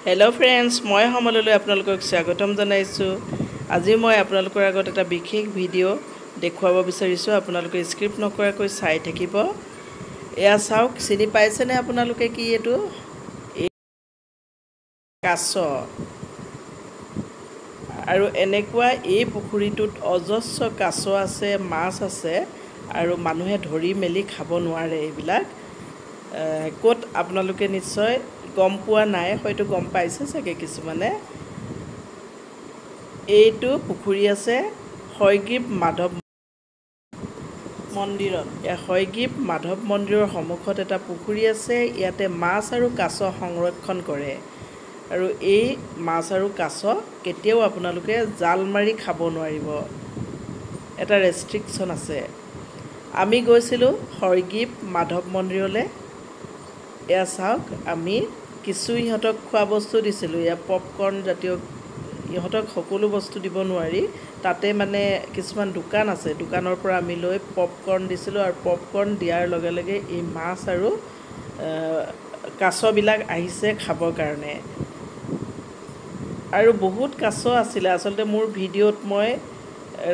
Hello friends मैं समलলৈ আপোনালোকক স্বাগতম জনাইছো। আজি মই আপোনালোকৰ আগত এটা বিশেষ ভিডিও দেখুৱাব বিচাৰিছো। আপোনালোকে স্ক্ৰিপ্ট নকৰাকৈ চাই থাকিব। এয়া চাওক, চিনি পাইছেনে আপোনালোকে কি এটো? কাছ। আৰু এনেকুৱা এই পুখুৰীটোত অজস্ৰ কাছ আছে, মাছ আছে আৰু মানুহে ধৰি মেলি খাব নোৱাৰে। এইবিলাক কোট আপোনালোকে নিশ্চয় গম পোৱা নাই, হয়তো গম পাইছে চাগে কিছুমানে। এইটো পুখুৰী আছে হয়গ্ৰীৱ মাধৱ মন্দিৰত। হয়গ্ৰীৱ মাধৱ মন্দিৰৰ সন্মুখত এটা পুখুৰী আছে। ইয়াতে মাছ আৰু কাছ সংৰক্ষণ কৰে আৰু এই মাছ আৰু কাছ কেতিয়াও আপোনালোকে জাল মাৰি খাব নোৱাৰিব। এটা ৰেষ্ট্ৰিকশ্যন আছে। আমি গৈছিলোঁ হয়গ্ৰীৱ মাধৱ মন্দিৰলৈ। এয়া চাওক, আমি কিছু ইহঁতক খোৱা বস্তু দিছিলোঁ। এয়া পপকৰ্ণ জাতীয়, ইহঁতক সকলো বস্তু দিব নোৱাৰি। তাতে মানে কিছুমান দোকান আছে, দোকানৰ পৰা আমি লৈ পপকৰ্ণ দিছিলোঁ আৰু পপকৰ্ণ দিয়াৰ লগে লগে এই মাছ আৰু কাছবিলাক আহিছে খাবৰ কাৰণে। আৰু বহুত কাছ আছিলে। আচলতে মোৰ ভিডিঅ'ত মই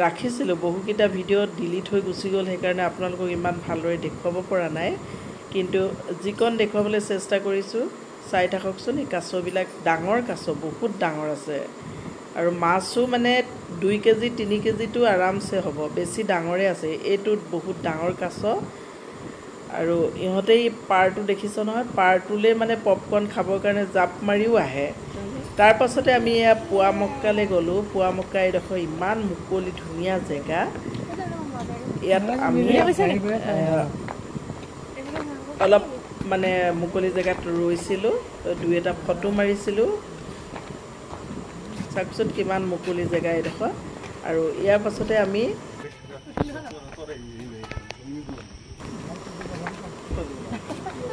ৰাখিছিলোঁ, বহুকেইটা ভিডিঅ'ত ডিলিট হৈ গুচি গ'ল, সেইকাৰণে আপোনালোকক ইমান ভালদৰে দেখুৱাব পৰা নাই। কিন্তু যিকণ দেখুৱাবলৈ চেষ্টা কৰিছোঁ, চাই থাককচোন। এই কাছবিলাক ডাঙৰ কাছ, বহুত ডাঙৰ আছে আৰু মাছো মানে 2 কেজি 3 কেজিটো আৰামছে হ'ব, বেছি ডাঙৰে আছে। এইটোত বহুত ডাঙৰ কাছ আৰু ইহঁতে এই পাৰটো দেখিছ নহয়, পাৰটোলৈ মানে পপকৰ্ণ খাবৰ কাৰণে জাপ মাৰিও আহে। তাৰ পাছতে আমি এয়া পুৱামক্কালৈ গ'লোঁ। পুৱামক্কা এইডোখৰ ইমান মুকলি ধুনীয়া জেগা। ইয়াত আমি অলপ মানে মুকলি জেগাত ৰৈছিলোঁ, 2-এটা ফটো মাৰিছিলোঁ। চাওকচোন কিমান মুকলি জেগা এইডোখৰ। আৰু ইয়াৰ পাছতে আমি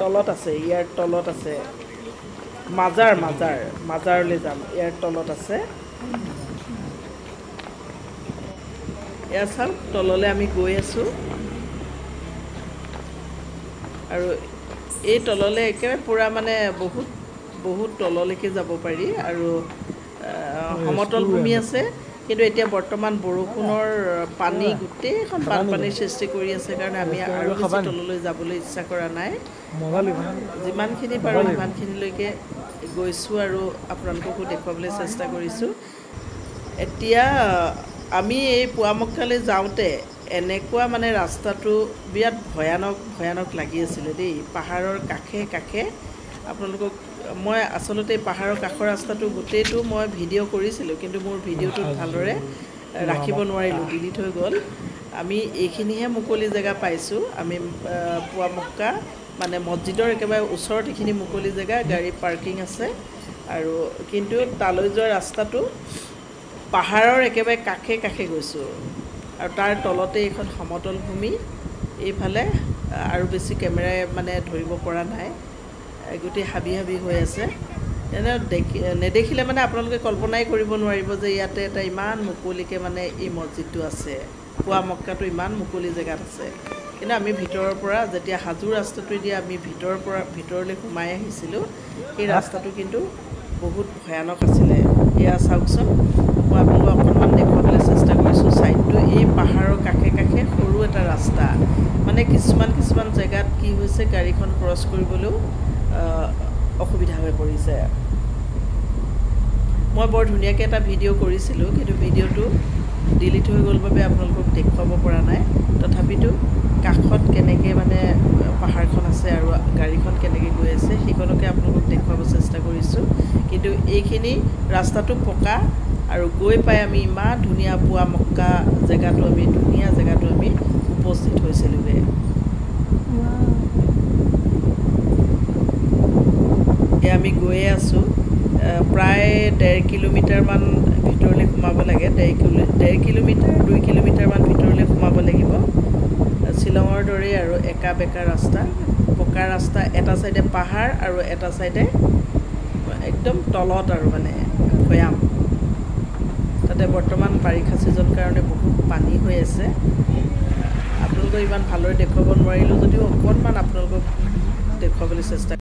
তলত আছে, ইয়াৰ তলত আছে মাজাৰলৈ যাম। ইয়াৰ তলত আছে। এয়া চাওক, তললৈ আমি গৈ আছোঁ আৰু এই তললৈ একেবাৰে পূৰা মানে বহুত তললৈকে যাব পাৰি আৰু সমতল ভূমি আছে। কিন্তু এতিয়া বৰ্তমান বৰষুণৰ পানী গোটেইখন বানপানীৰ সৃষ্টি কৰি আছে কাৰণে আমি আৰু বেছি তললৈ যাবলৈ ইচ্ছা কৰা নাই। যিমানখিনি পাৰোঁ সিমানখিনিলৈকে গৈছোঁ আৰু আপোনালোককো দেখুৱাবলৈ চেষ্টা কৰিছোঁ। এতিয়া আমি এই পুৱামক্কালৈ যাওঁতে এনেকুৱা মানে ৰাস্তাটো বিৰাট ভয়ানক লাগি আছিলে দেই। পাহাৰৰ কাষে কাষে আপোনালোকক মই আচলতে পাহাৰৰ কাষৰ ৰাস্তাটো গোটেইটো মই ভিডিঅ' কৰিছিলোঁ, কিন্তু মোৰ ভিডিঅ'টোত ভালদৰে ৰাখিব নোৱাৰিলোঁ, ডিলিট হৈ গ'ল। আমি এইখিনিহে মুকলি জেগা পাইছোঁ। আমি পুৱামক্কা মানে মছজিদৰ একেবাৰে ওচৰত এইখিনি মুকলি জেগা, গাড়ী পাৰ্কিং আছে আৰু কিন্তু তালৈ যোৱা ৰাস্তাটো পাহাৰৰ একেবাৰে কাষে কাষে গৈছোঁ আৰু তাৰ তলতে এইখন সমতল ভূমি। এইফালে আৰু বেছি কেমেৰাই মানে ধৰিব পৰা নাই, গোটেই হাবি হৈ আছে। নেদেখিলে মানে আপোনালোকে কল্পনাই কৰিব নোৱাৰিব যে ইয়াতে এটা ইমান মুকলিকৈ মানে এই মছজিদটো আছে। পুৱামক্কাটো ইমান মুকলি জেগাত আছে। কিন্তু আমি ভিতৰৰ পৰা যেতিয়া হাজো ৰাস্তাটোৱেদি আমি ভিতৰলৈ সোমাই আহিছিলোঁ, সেই ৰাস্তাটো কিন্তু বহুত ভয়ানক আছিলে। এয়া চাওকচোন, মই আপোনালোকক অকণমান দেখুৱাবলৈ চেষ্টা কৰিছোঁ। ছাইডটো এই পাহাৰৰ কাষে কাষে সৰু এটা ৰাস্তা, মানে কিছুমান জেগাত কি হৈছে, গাড়ীখন ক্ৰছ কৰিবলৈও অসুবিধা হৈ পৰিছে। মই বৰ ধুনীয়াকৈ এটা ভিডিঅ' কৰিছিলোঁ, কিন্তু ভিডিঅ'টো ডিলিট হৈ গ'ল বাবে আপোনালোকক দেখুৱাব পৰা নাই। তথাপিতো কাষত কেনেকৈ মানে পাহাৰখন আছে আৰু গাড়ীখন কেনেকৈ গৈ আছে সেইখনকে আপোনালোকক দেখুৱাব চেষ্টা কৰিছোঁ। কিন্তু এইখিনি ৰাস্তাটো পকা আৰু গৈ পাই আমি ইমান ধুনীয়া পুৱামক্কা জেগাটো, ধুনীয়া জেগাটো আমি উপস্থিত হৈছিলোঁগৈ। আমি গৈয়ে আছোঁ। প্ৰায় 1.5 কিলোমিটাৰমান ভিতৰলৈ সোমাব লাগে। 1.5 কিলোমিটাৰ 2 কিলোমিটাৰমান ভিতৰলৈ সোমাব লাগিব। শ্বিলঙৰ দৰেই আৰু একা বেকা ৰাস্তা, পকা ৰাস্তা। এটা ছাইডে পাহাৰ আৰু এটা ছাইডে একদম তলত আৰু মানে ভৈয়াম। তাতে বৰ্তমান বাৰিষা ছিজন কাৰণে বহুত পানী হৈ আছে। আপোনালোকক ইমান ভালদৰে দেখুৱাব নোৱাৰিলোঁ যদিও অকণমান আপোনালোকক দেখুৱাবলৈ চেষ্টা